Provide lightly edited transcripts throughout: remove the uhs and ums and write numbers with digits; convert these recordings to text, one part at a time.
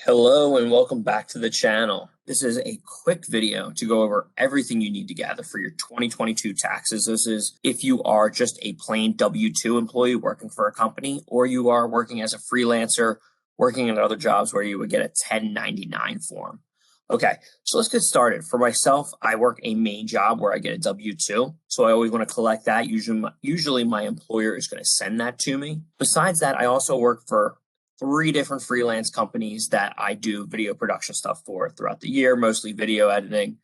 Hello and welcome back to the channel. This is a quick video to go over everything you need to gather for your 2022 taxes. This is if you are just a plain W-2 employee working for a company, or you are working as a freelancer, working in other jobs where you would get a 1099 form. Okay, so let's get started. For myself, I work a main job where I get a W-2, so I always want to collect that. Usually my employer is going to send that to me. Besides that, I also work for 3 different freelance companies that I do video production stuff for throughout the year, mostly video editing.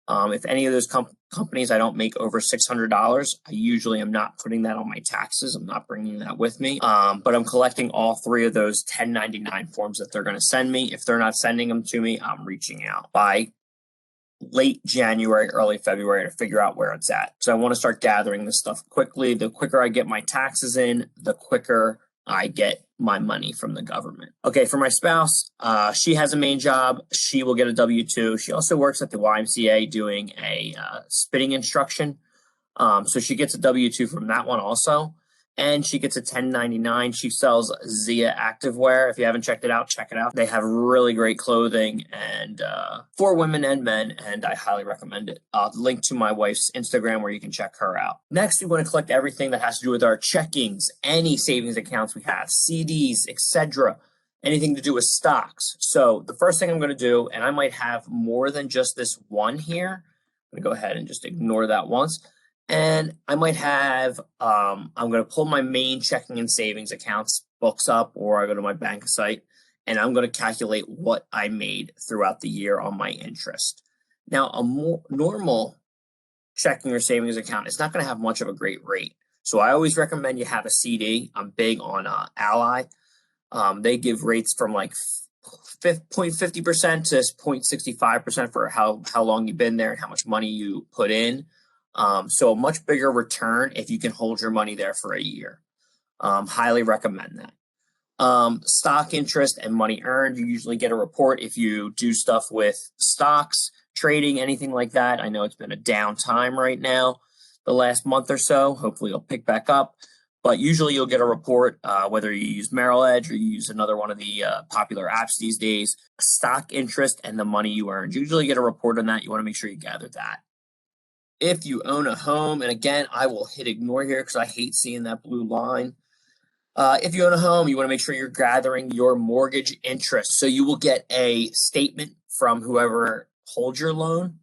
If any of those companies I don't make over $600, I usually am not putting that on my taxes. I'm not bringing that with me. But I'm collecting all 3 of those 1099 forms that they're going to send me. If they're not sending them to me, I'm reaching out by late January, early February to figure out where it's at. So I want to start gathering this stuff quickly. The quicker I get my taxes in, the quicker I get my money from the government. Okay, for my spouse, she has a main job. She will get a W-2. She also works at the YMCA doing a spitting instruction. So she gets a W-2 from that one also. And she gets a 1099. She sells Zia Activewear. If you haven't checked it out, check it out. They have really great clothing and for women and men, and I highly recommend it. I'll link to my wife's Instagram where you can check her out. Next, we want to collect everything that has to do with our checkings, any savings accounts we have, CDs, etc., anything to do with stocks. So the first thing I'm going to do, and I might have more than just this one here. I'm going to go ahead and just ignore that once. And I might have, I'm going to pull my main checking and savings accounts books up, or I go to my bank site, and I'm going to calculate what I made throughout the year on my interest. Now, a more normal checking or savings account is not going to have much of a great rate. So I always recommend you have a CD. I'm big on Ally. They give rates from like 0.50% to 0.65% for how long you've been there and how much money you put in. So a much bigger return if you can hold your money there for a year. Highly recommend that. Stock interest and money earned, you usually get a report if you do stuff with stocks, trading, anything like that. I know it's been a down time right now, the last month or so. Hopefully it'll pick back up. But usually you'll get a report, whether you use Merrill Edge or you use another one of the popular apps these days. Stock interest and the money you earned. You usually get a report on that. You want to make sure you gather that. If you own a home, and again, I will hit ignore here because I hate seeing that blue line. If you own a home, you want to make sure you're gathering your mortgage interest. So you will get a statement from whoever holds your loan,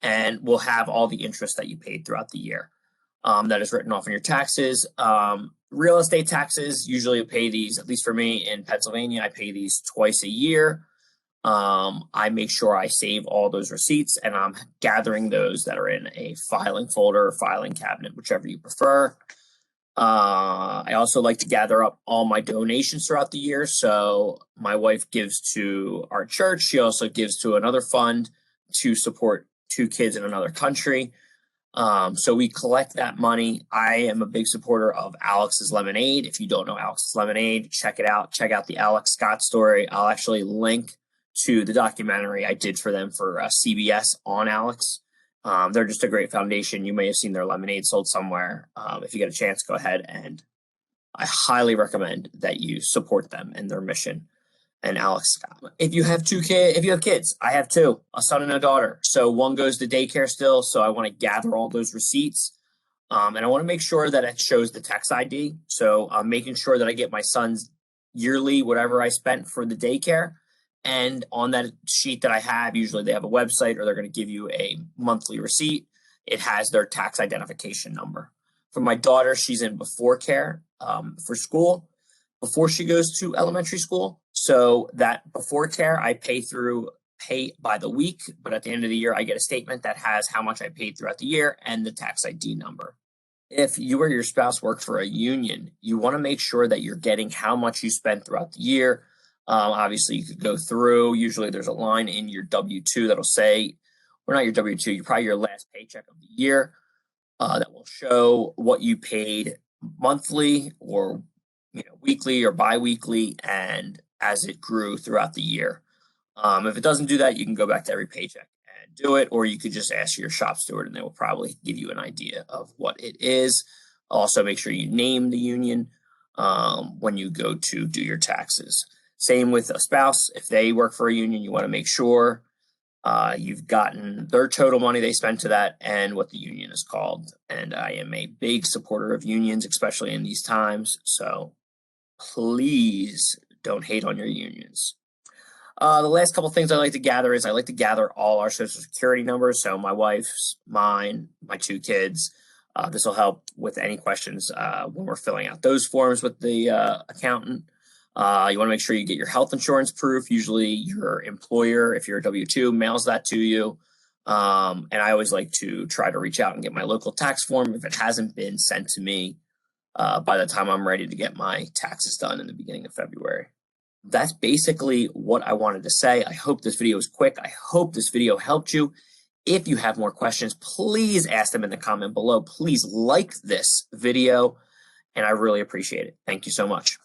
and will have all the interest that you paid throughout the year. That is written off on your taxes. Real estate taxes, usually you pay these, at least for me in Pennsylvania, I pay these twice a year. I make sure I save all those receipts, and I'm gathering those that are in a filing folder or filing cabinet, whichever you prefer. I also like to gather up all my donations throughout the year. So my wife gives to our church. She also gives to another fund to support 2 kids in another country. So we collect that money. I am a big supporter of Alex's Lemonade. If you don't know Alex's Lemonade, check it out. Check out the Alex Scott story. I'll actually link to the documentary I did for them for CBS on Alex. They're just a great foundation. You may have seen their lemonade sold somewhere. If you get a chance, go ahead, and I highly recommend that you support them and their mission. And Alex Scott. If you have kids, I have 2, a son and a daughter. So one goes to daycare still. So I want to gather all those receipts. And I want to make sure that it shows the tax ID. So I'm making sure that I get my son's yearly, whatever I spent for the daycare. And on that sheet that I have, usually they have a website, or they're going to give you a monthly receipt. It has their tax identification number. For my daughter, she's in before care for school, before she goes to elementary school. So that before care, I pay by the week, but at the end of the year, I get a statement that has how much I paid throughout the year and the tax ID number. If you or your spouse work for a union, you want to make sure that you're getting how much you spent throughout the year. Obviously, you could go through. Usually there's a line in your W-2 that'll say, or not your W-2, probably your last paycheck of the year that will show what you paid monthly or weekly or biweekly, and as it grew throughout the year. If it doesn't do that, you can go back to every paycheck and do it, or you could just ask your shop steward and they will probably give you an idea of what it is. Also, make sure you name the union when you go to do your taxes. Same with a spouse. If they work for a union, you want to make sure you've gotten their total money they spent to that and what the union is called. And I am a big supporter of unions, especially in these times. So please don't hate on your unions. The last couple things I like to gather is I like to gather all our social security numbers. So my wife's, mine, my 2 kids. This will help with any questions when we're filling out those forms with the accountant. You want to make sure you get your health insurance proof. Usually your employer, if you're a W-2, mails that to you. And I always like to try to reach out and get my local tax form if it hasn't been sent to me by the time I'm ready to get my taxes done in the beginning of February. That's basically what I wanted to say. I hope this video was quick. I hope this video helped you. If you have more questions, please ask them in the comment below. Please like this video, and I really appreciate it. Thank you so much.